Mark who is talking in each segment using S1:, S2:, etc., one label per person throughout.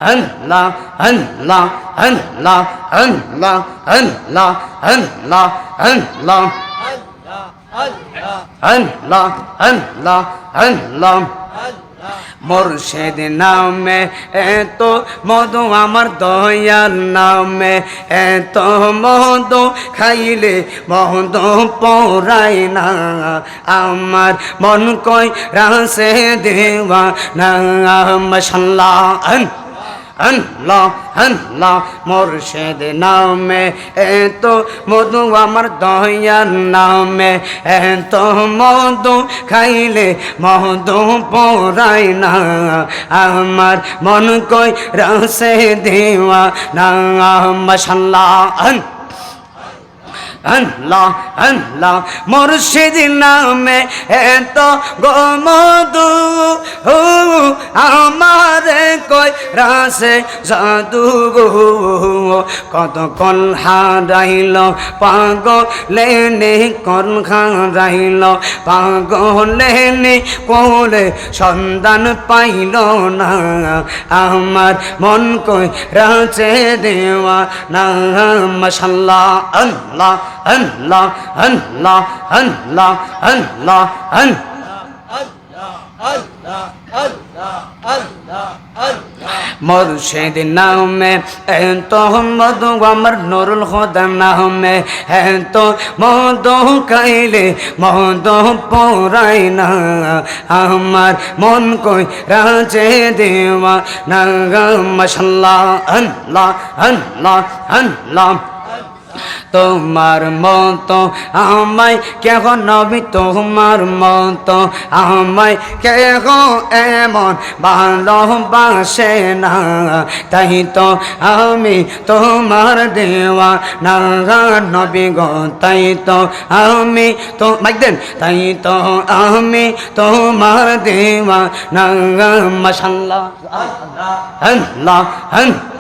S1: Allah, Allah, Allah, Allah, Allah, Allah, Allah, Allah, Allah, Allah. মুর্শিদ নামে এত মধু আমার দয়াল নামে এত মধু খাইলে মধু পড়ায় না আমার মন কই রাসে দেওয়া না মাশাআল্লাহ আল্লাহ আল্লাহ মুর্শিদ নামে এত মধু আমার দয়াল নামে এত মধু খাইলে মধু পড়ায় না আমার মন কই রাসে দেওয়া না মাশাআল্লাহ আল্লাহ আল্লাহ মুর্শিদ নামে এত গমধু আমারে কই রাসে জাদু কত কল হারাইল পাগলেনে কল হারাইল পাগলেনে কোলে সন্ধান পাইল না আমার মন কই রাসে দেওয়া না মাশাআল্লাহ আল্লাহ Allah, Allah, Allah, Allah, মুর্শিদ নামে এত মধু আমার নুরুল খুদা নামে এত মধু খাইলে মধু পড়ায় না আমার মন কই রাজে দেওয়া না মাশাআল্লাহ আল্লাহ আল্লাহ আল্লাহ তোমার মতো আমায় কেহ নবী তোমার মতো আমায় কেহ এমন ভালোবাসে না তাই তো আমি তোমার দেওয়া না নবী গো তাই তো আমি তো মাইক দেন তাই তো আমি তোমার দেওয়া না মাশাআল্লাহ আল্লাহ আল্লাহ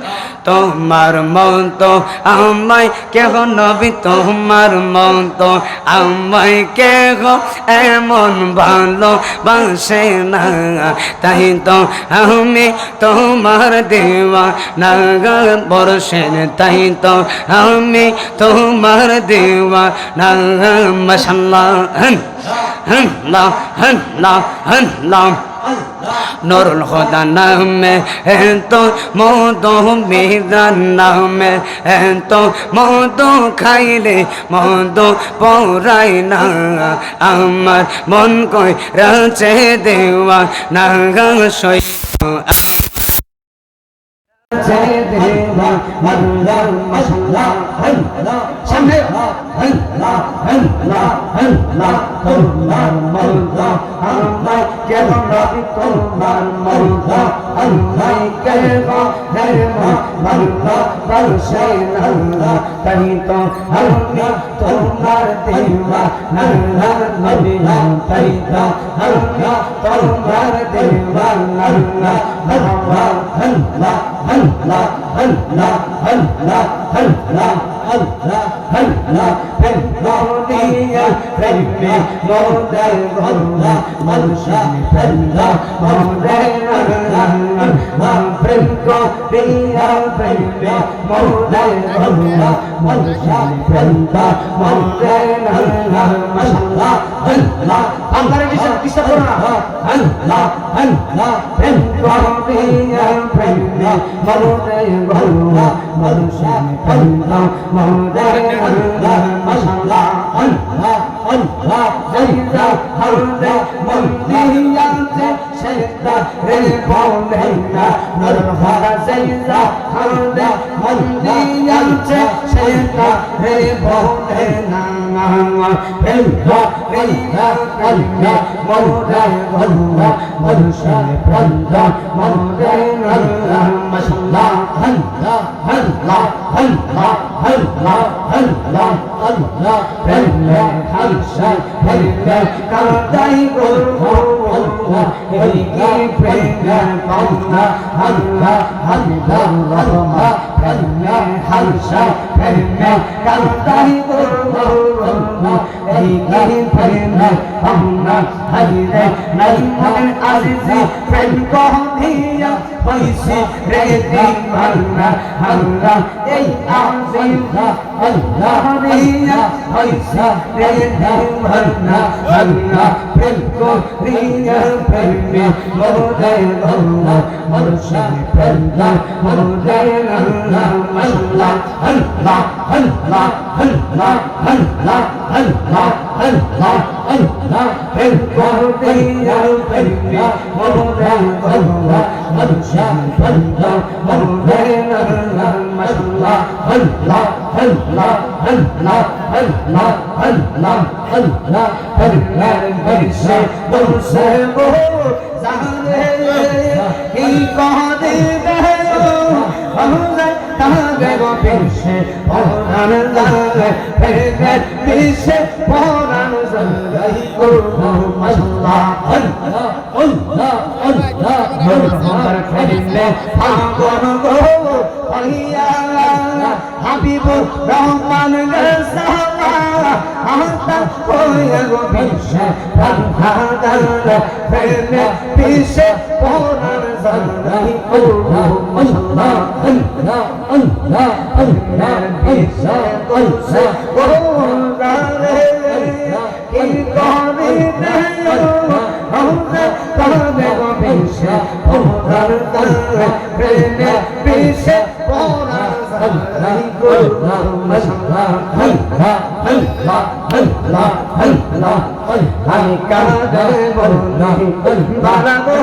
S1: তোমার মতো আমায় কেহ নবী তোমার মতো আমায় কেহ এমন ভালোবাসে না তাই তো আমি তোমার দেওয়া না বর্ষের তাই তো আমি তোমার দেওয়া না মাশাআল্লাহ আল্লাহ আল্লাহ আল্লাহ নুরুল খুদা নামে এত মধু মিরার নামে এত মধু খাইলে মধু পড়ায় না আমার মন কই রাজে দেওয়া না সই দেওয়া আল্লাহ মাশাআল্লাহ আল্লাহ সামনে আল্লাহ আল্লাহ আল্লাহ তোমার মওলা আমায় কেন নবী তোমার মওলা আমায় কেন হেমা মাল্লা বলছে না তাই তো আমি তোমার দেওয়া না নবী তাই তো আমি তোমার দেওয়া না আল্লাহ আল্লাহ Allah, Allah, Allah, Allah, Allah, Allah, Penodiya, Penme, Model, Allah, Malshan, Penda, Model, Allah, Penko, Dia, Penme, Model, Allah, Malshan, Penda, Model, Allah, Mashallah, Allah, Allah, bisa pernah, Allah, Allah, Penko, Dia, Penme, Model, Allah, Malshan, Penda, Model, Allah, Mashallah, Allah, Allah, Zaida, Halde, Mondiyante, Sheda, Rebolena, Nurhara, Zaida, Halde, Mondiyante, Sheda, Rebolena, Penda, Reida, Allah, Model, Allah, Malshan, Penda, Model, Allah, Mashallah, Allah, Allah, Allah, Allah, Allah, Allah, Penda, Halshan, Penda, Kardai, Allah, Penda, Allah, Allah, Allah, Allah, প্রেমে হালসা প্রেমে কান্দাই গো এই কি প্রেমে আমরা হাইরে নাই মনে আজিজি প্রেম কহিয়া হইছে রে দিওয়ানা আমরা এই আজিজি আল্লাহ দিয়া হইছে রে দিওয়ানা আমরা প্রেম কহিয়া প্রেমে মোরে গো মুর্শিদ প্রেম মোরে আল্লাহ আল্লাহ আল্লাহ আল্লাহ আল্লাহ আল্লাহ আল্লাহ আল্লাহ আল্লাহ প্রেম কহিয়া প্রেমে মোরে গো মুর্শিদ প্রেম মোরে আল্লাহ আল্লাহ আল্লাহ আল্লাহ আল্লাহ আল্লাহ আল্লাহ আল্লাহ প্রেমের বর্ষে বর্ষে গো জানে কি কহদে দেও আমরা তাগে গো বর্ষে পরাণ জানে প্রেমের বর্ষে পরাণ জানে গো আল্লাহ আল্লাহ আল্লাহ আল্লাহ মোর প্রেমে পাগল গো হইয়া হাবিবুর রহমান গসালা আতা হইয়া গো বর্ষে পরাণ প্রেমে বর্ষে পরাণ জানে গো আল্লাহ আল্লাহ আল্লাহ আল্লাহ বর্ষে বর্ষে গো জানে কি করি দেও আমরা তাবে গো বর্ষে পরাণ জানে প্রেমে বর্ষে পরাণ জানে গো আল্লাহ আল্লাহ আল্লাহ আল্লাহ আল্লাহ আমি কাঁদে বলি বালা গো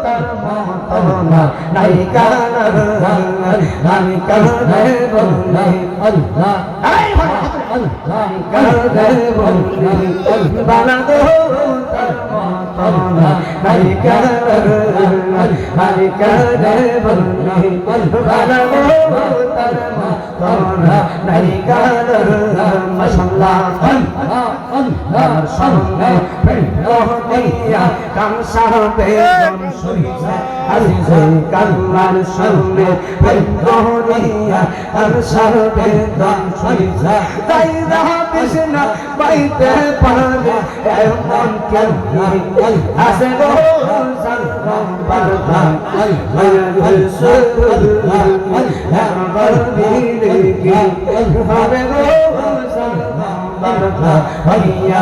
S1: তার মতনা নাই কানা আমি কাঁদে বলি আল্লাহ আল্লাহ কাঁদে বলি বালা গো তার মতনা নাই কানা আমি কাঁদে বলি বালা গো তার মতনা নাই কানা মাশাআল্লাহ আল্লাহ আল্লাহ সামনে প্রেময়া কাম সাবে জন সইছে আজিজে কাল্লার সামনে প্রেময়া কাম সাবে জন সইছে তাই রাহা কৃষ্ণ পাইতে পারে এমন কেউ আসে গো সর্বম বারতা হবে গো হইয়া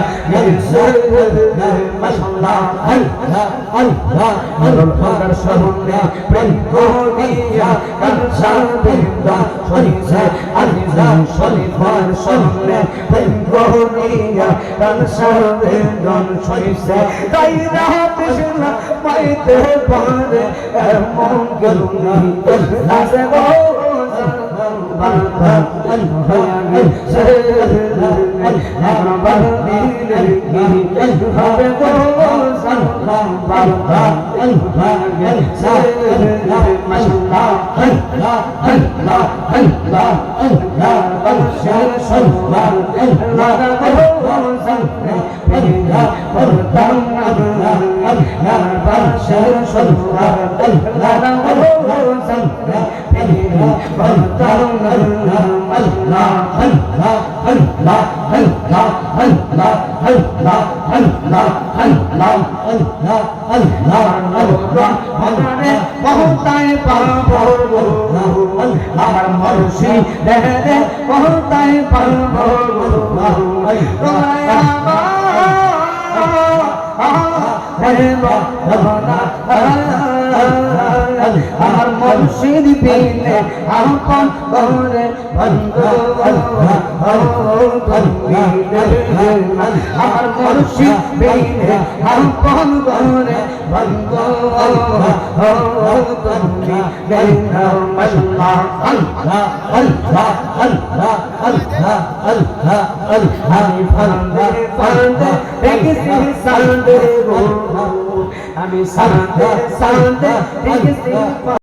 S1: মাশাআল্লাহ আল্লাহ আল্লাহ আল্লাহর সামনে প্রেম করিয়া কানসাবে দান সইছে আজিজান শরীফের সামনে প্রেম করিয়া কানসাবে দান সইছে তাই রাত কৃষ্ণ পাইতে পারে এমন কেউ আসে গো বারতা হইয়া হবে গো সালাম বারতা মাশাআল্লাহ আল্লাহ আল্লাহ আল্লাহ আল্লাহ বর্ষের সন্মান লাগা গো সালাম পেরিয়া পরতাম আল্লাহ বর্ষের সন্মান লাগা গো সালাম পেরিয়া পরতাম আল্লাহ আল্লাহ আল্লাহ আল্লাহ আল্লাহ আল্লাহ আল্লাহ আল্লাহ আল্লাহ আল্লাহ আল্লাহ আমারে বহুতায় পাবো আমার মুর্শিদ রে বহুতায় পাবো তোমায় আমার মুর্শিদ পেলে আপন করে বন্ধু আমার মুর্শিদ পেলে আপন করে বন্ধু আল্লাহ আল্লাহ আল্লাহ আল্লাহ আল্লাহ আল্লাহ আল্লাহ আমি ফান্দে ফান্দে দেখছি সান্দে গো আমি সান্দে সান্দে দেখছি